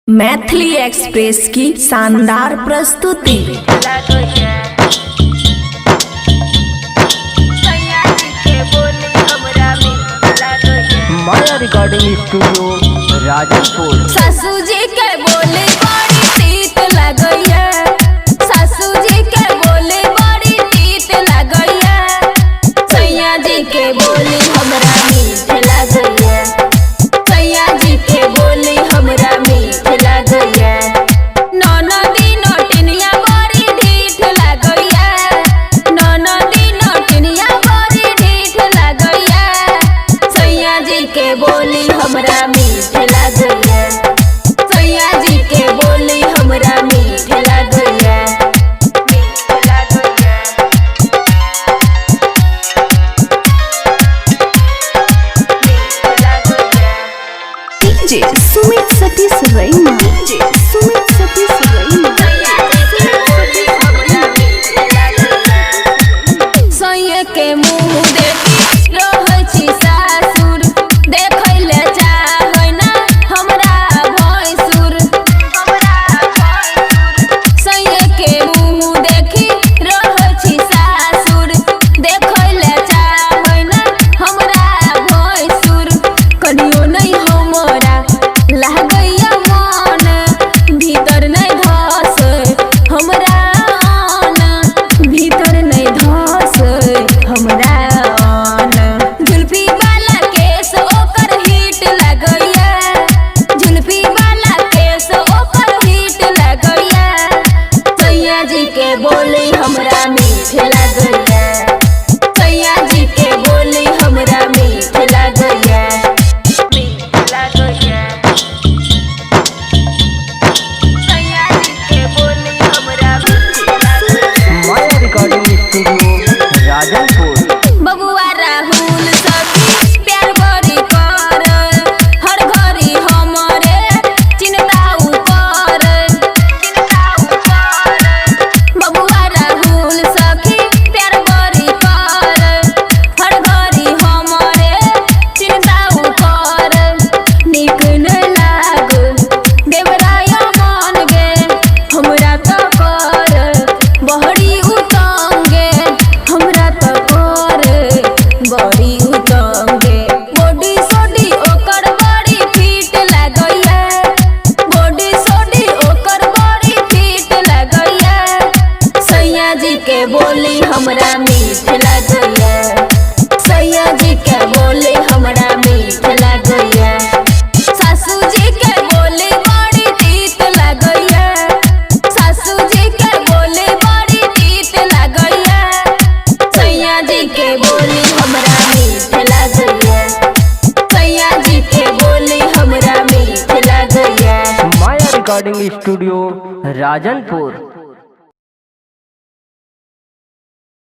Maithili express की शानदार प्रस्तुति। माया रिकॉर्डिंग स्टूडियो राजनपुर। सासू जी के बोले बड़ी तीत लगैया, सासू जी के बोले बड़ी तीत लगैया, सैया जी के बोले हमरा मीठ लगैया, सैया जी के बोले हमरा मीठ लगैया, ननदी नोटिनिया बड़ी ढीठ लगैया, ननदी नोटिनिया बड़ी ढीठ लगैया, सैया जी के बोली हमरा मीठ लगैया, सैया जी के बोली हमरा मीठ लगैया, मीठ लगैया। डीजे सुमित सतीश रैना, डीजे सुमित सतीश रैना। सैया के मुँह देखी रहै छी सासुर, देखै ले चाहै ना हमरा भैंसुर, सैया के मुँह देखी रहै छी सासुर, देखै ले चाहै ना हमरा भैंसुर, कनियो नहीं हमरा लागैया मन, भीतर नहीं धस हमरा आन, भीतर नहीं धस हमरा आन, जुल्फी वाला केस ओकर हिट लगैया, जुल्फी वाला केस ओकर हिट लगैया, सैया जी के बोली हमरा मीठ लगैया, सैया जी के बोली हमरा मीठ लगैया, मीठ लगैया, सैया जी के बोली हमरा मीठ लगैया। माया रिकॉर्डिंग स्टूडियो राजनपुर। बबुआ राहुल सखी प्यार बड़ी कर, हर घड़ी हमरे चिंता कर, बबुआ राहुल सखी प्यार बड़ी कर, हर घड़ी हमरे चिंता कर, नीक नहीं लाग देवराय मन गे हमरा तो कर बहरी उतंगे, हमरा तो कर बड़ी उतंगे, बॉडी सोडी ओकर बड़ी फिट लगैया, बॉडी सोडी ओकर बड़ी फिट लगैया, सैया जी के बोली हमरा मीठ लगैया, सैया जी के बोली हमरा मीठ लगैया, सासू जी के बोली बड़ी तीत लगैया, सासू जी के बोली बड़ी तीत लगैया, सैया जी के बोली हमरा मीठ लगैया, सैया जी के बोली हमरा मीठ लगैया। माया रिकॉर्डिंग स्टूडियो राजनपुर।